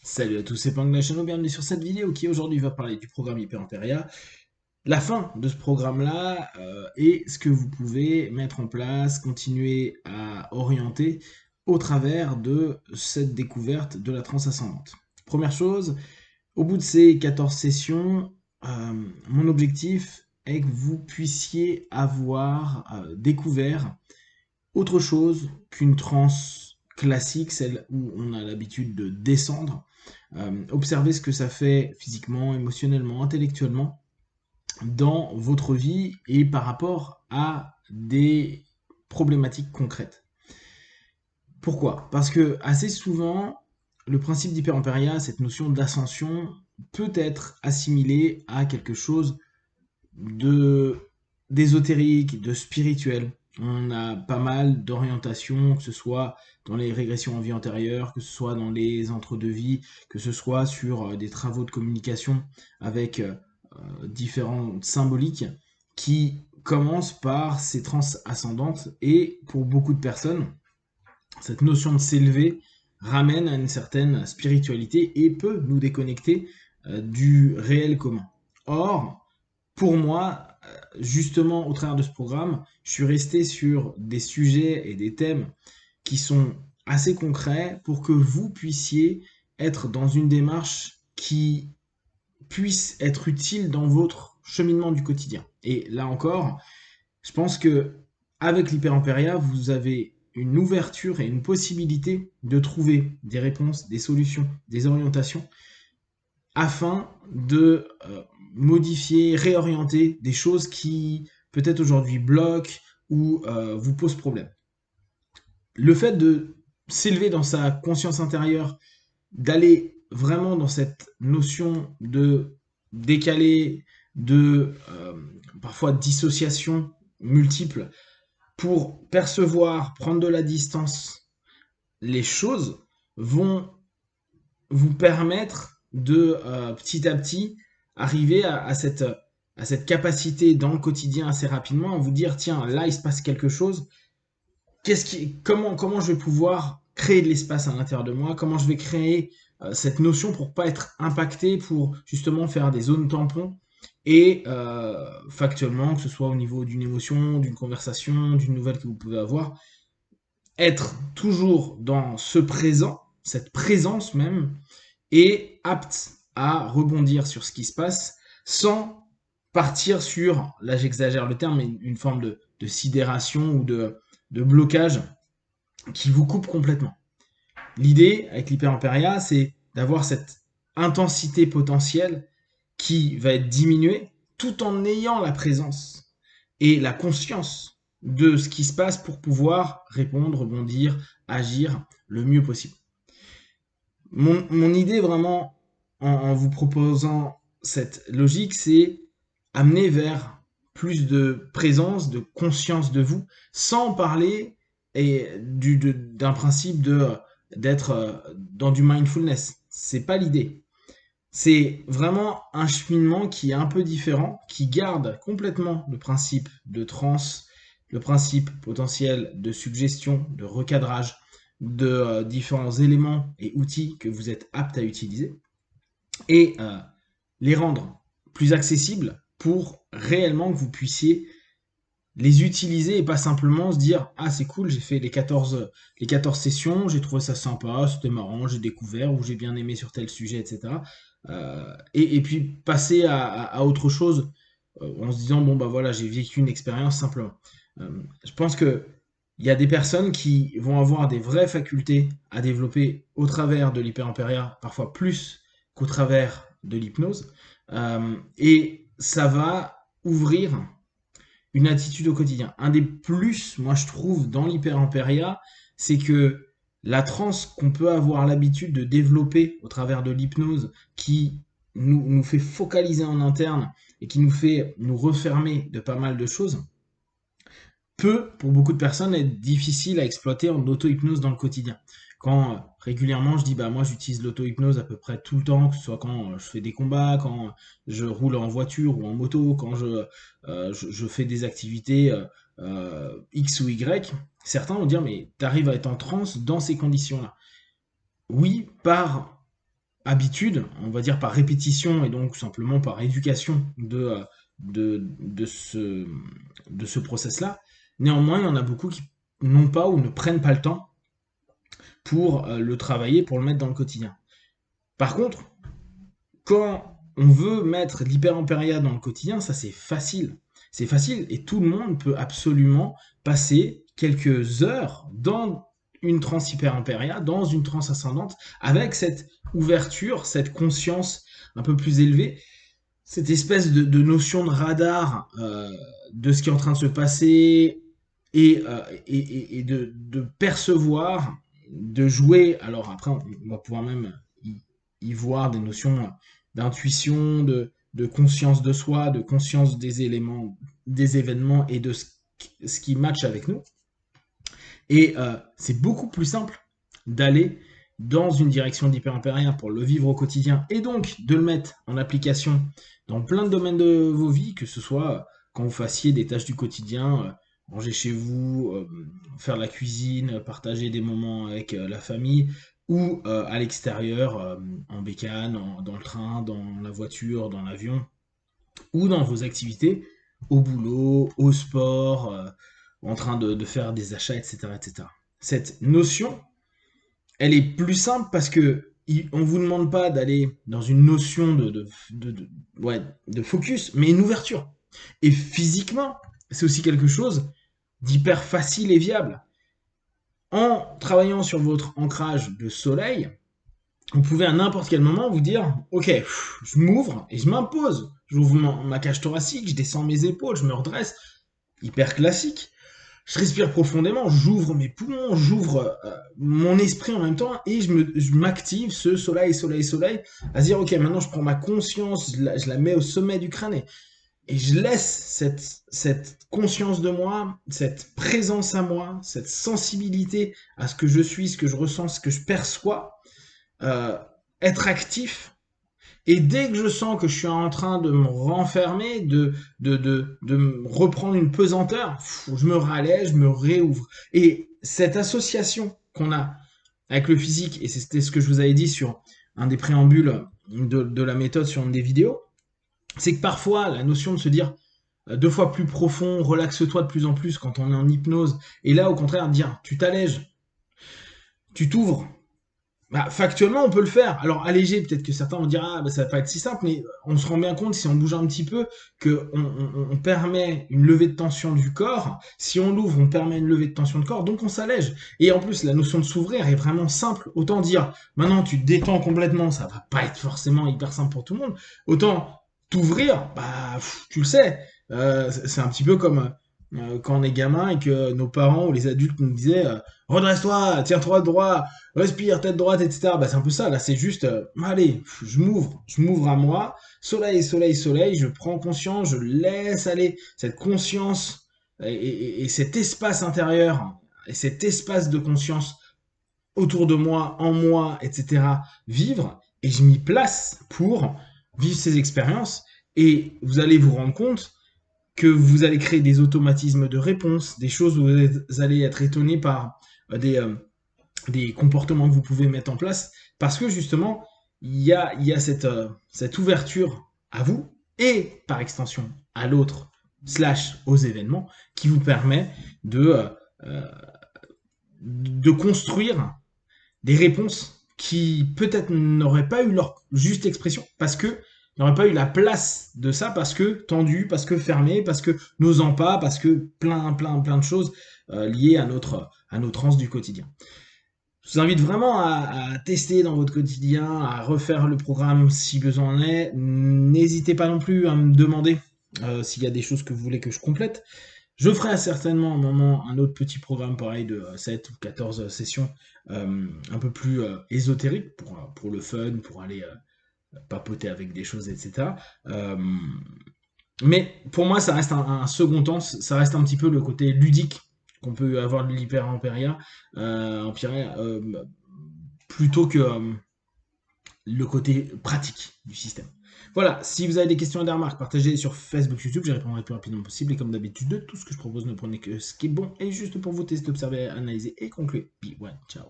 Salut à tous, c'est Pang la chaîne, bienvenue sur cette vidéo qui aujourd'hui va parler du programme Hyper la fin de ce programme-là et ce que vous pouvez mettre en place, continuer à orienter au travers de cette découverte de la transe ascendante. Première chose, au bout de ces 14 sessions, mon objectif est que vous puissiez avoir découvert autre chose qu'une transe classique, celle où on a l'habitude de descendre. Observez ce que ça fait physiquement, émotionnellement, intellectuellement dans votre vie et par rapport à des problématiques concrètes. Pourquoi? Parce que assez souvent, le principe d'hyperampéria, cette notion d'ascension, peut être assimilé à quelque chose de d'ésotérique, de spirituel. On a pas mal d'orientations, que ce soit dans les régressions en vie antérieure, que ce soit dans les entre-deux-vies, que ce soit sur des travaux de communication avec différentes symboliques qui commencent par ces trans ascendantes. Et pour beaucoup de personnes, cette notion de s'élever ramène à une certaine spiritualité et peut nous déconnecter du réel commun. Or, pour moi, justement, au travers de ce programme, je suis resté sur des sujets et des thèmes qui sont assez concrets pour que vous puissiez être dans une démarche qui puisse être utile dans votre cheminement du quotidien. Et là encore, je pense que avec l'Hyperampéria, vous avez une ouverture et une possibilité de trouver des réponses, des solutions, des orientations afin de modifier, réorienter des choses qui peut-être aujourd'hui bloquent ou vous posent problème. Le fait de s'élever dans sa conscience intérieure, d'aller vraiment dans cette notion de décalé, de parfois dissociation multiple, pour percevoir, prendre de la distance, les choses vont vous permettre de petit à petit arriver à cette capacité dans le quotidien assez rapidement à vous dire tiens là il se passe quelque chose, comment je vais pouvoir créer de l'espace à l'intérieur de moi, comment je vais créer cette notion pour pas être impacté, pour justement faire des zones tampons et factuellement, que ce soit au niveau d'une émotion, d'une conversation, d'une nouvelle que vous pouvez avoir, être toujours dans ce présent, cette présence même, et apte à rebondir sur ce qui se passe sans partir sur, là j'exagère le terme, mais une forme de sidération ou de blocage qui vous coupe complètement. L'idée avec l'hyperampéria, c'est d'avoir cette intensité potentielle qui va être diminuée tout en ayant la présence et la conscience de ce qui se passe pour pouvoir répondre, rebondir, agir le mieux possible. Mon idée vraiment en vous proposant cette logique, c'est amener vers plus de présence, de conscience de vous, sans parler d'un principe d'être dans du mindfulness. C'est pas l'idée. C'est vraiment un cheminement qui est un peu différent, qui garde complètement le principe de transe, le principe potentiel de suggestion, de recadrage, de différents éléments et outils que vous êtes apte à utiliser, et les rendre plus accessibles pour réellement que vous puissiez les utiliser et pas simplement se dire ah c'est cool j'ai fait les 14 sessions, j'ai trouvé ça sympa, c'était marrant, j'ai découvert ou j'ai bien aimé sur tel sujet, etc. Et puis passer à autre chose en se disant bon bah voilà j'ai vécu une expérience simplement. Je pense que il y a des personnes qui vont avoir des vraies facultés à développer au travers de l'hyperampéria, parfois plus qu'au travers de l'hypnose, et ça va ouvrir une attitude au quotidien. Un des plus, moi je trouve, dans l'hyperampéria, c'est que la transe qu'on peut avoir l'habitude de développer au travers de l'hypnose, qui nous fait focaliser en interne et qui nous fait nous refermer de pas mal de choses, peut, pour beaucoup de personnes, être difficile à exploiter en auto-hypnose dans le quotidien. Quand régulièrement je dis bah moi j'utilise l'auto-hypnose à peu près tout le temps, que ce soit quand je fais des combats, quand je roule en voiture ou en moto, quand je fais des activités X ou Y, certains vont dire mais t'arrives à être en transe dans ces conditions-là. Oui, par habitude, on va dire par répétition et donc simplement par éducation de ce process-là. Néanmoins, il y en a beaucoup qui n'ont pas ou ne prennent pas le temps pour le travailler, pour le mettre dans le quotidien. Par contre, quand on veut mettre l'hyperampéria dans le quotidien, ça c'est facile. C'est facile et tout le monde peut absolument passer quelques heures dans une transe hyperampéria, dans une transe ascendante, avec cette ouverture, cette conscience un peu plus élevée, cette espèce de notion de radar de ce qui est en train de se passer et de percevoir, de jouer. Alors après, on va pouvoir même y voir des notions d'intuition, de conscience de soi, de conscience des éléments, des événements et de ce qui match avec nous. Et c'est beaucoup plus simple d'aller dans une direction d'hyperampérien pour le vivre au quotidien et donc de le mettre en application dans plein de domaines de vos vies, que ce soit quand vous fassiez des tâches du quotidien, ranger chez vous, faire la cuisine, partager des moments avec la famille, ou à l'extérieur, en bécane, dans le train, dans la voiture, dans l'avion, ou dans vos activités, au boulot, au sport, en train de faire des achats, etc., etc. Cette notion, elle est plus simple parce que on vous demande pas d'aller dans une notion ouais, de focus, mais une ouverture. Et physiquement, c'est aussi quelque chose d'hyper facile et viable. En travaillant sur votre ancrage de soleil, vous pouvez à n'importe quel moment vous dire, ok, je m'ouvre et je m'impose. J'ouvre ma cage thoracique, je descends mes épaules, je me redresse. Hyper classique. Je respire profondément, j'ouvre mes poumons, j'ouvre mon esprit en même temps et je m'active ce soleil, soleil, soleil, à se dire ok, maintenant je prends ma conscience, je la mets au sommet du crâne et je laisse cette conscience de moi, cette présence à moi, cette sensibilité à ce que je suis, ce que je ressens, ce que je perçois, euh, être actif. Et dès que je sens que je suis en train de me renfermer, de me reprendre une pesanteur, je me rallège, je me réouvre. Et cette association qu'on a avec le physique, et c'était ce que je vous avais dit sur un des préambules de la méthode sur une des vidéos, c'est que parfois la notion de se dire deux fois plus profond, relaxe-toi de plus en plus quand on est en hypnose, et là au contraire dire tu t'allèges, tu t'ouvres, bah, factuellement, on peut le faire. Alors, allégé, peut-être que certains vont dire, ah, bah, ça va pas être si simple, mais on se rend bien compte, si on bouge un petit peu, que on permet une levée de tension du corps. Si on l'ouvre, on permet une levée de tension du corps, donc on s'allège. Et en plus, la notion de s'ouvrir est vraiment simple. Autant dire, maintenant, tu te détends complètement, ça va pas être forcément hyper simple pour tout le monde. Autant t'ouvrir, bah, tu le sais. C'est un petit peu comme quand on est gamin et que nos parents ou les adultes nous disaient, redresse-toi, tiens-toi droit, respire, tête droite, etc. Bah, c'est un peu ça, là, c'est juste, allez, je m'ouvre à moi, soleil, soleil, soleil, je prends conscience, je laisse aller cette conscience et cet espace intérieur, et cet espace de conscience autour de moi, en moi, etc., vivre, et je m'y place pour vivre ces expériences, et vous allez vous rendre compte que vous allez créer des automatismes de réponse, des choses où vous allez être étonné par des comportements que vous pouvez mettre en place, parce que justement, il y a cette ouverture à vous, et par extension à l'autre, slash aux événements, qui vous permet euh, de construire des réponses qui peut-être n'auraient pas eu leur juste expression, parce que n'auraient pas eu la place de ça, parce que tendu, parce que fermé, parce que n'osant pas, parce que plein de choses liées à nos trans du quotidien. Je vous invite vraiment à tester dans votre quotidien, à refaire le programme si besoin en est. N'hésitez pas non plus à me demander s'il y a des choses que vous voulez que je complète. Je ferai certainement un moment un autre petit programme pareil de 7 ou 14 sessions un peu plus ésotériques pour le fun, pour aller papoter avec des choses, etc. Euh, mais pour moi, ça reste un second temps, ça reste un petit peu le côté ludique qu'on peut avoir de l'hyper-empéria, plutôt que le côté pratique du système. Voilà, si vous avez des questions et des remarques, partagez sur Facebook, YouTube, j'y répondrai le plus rapidement possible. Et comme d'habitude, tout ce que je propose, ne prenez que ce qui est bon et juste pour vous tester, observer, analyser et conclure. Be one, ciao.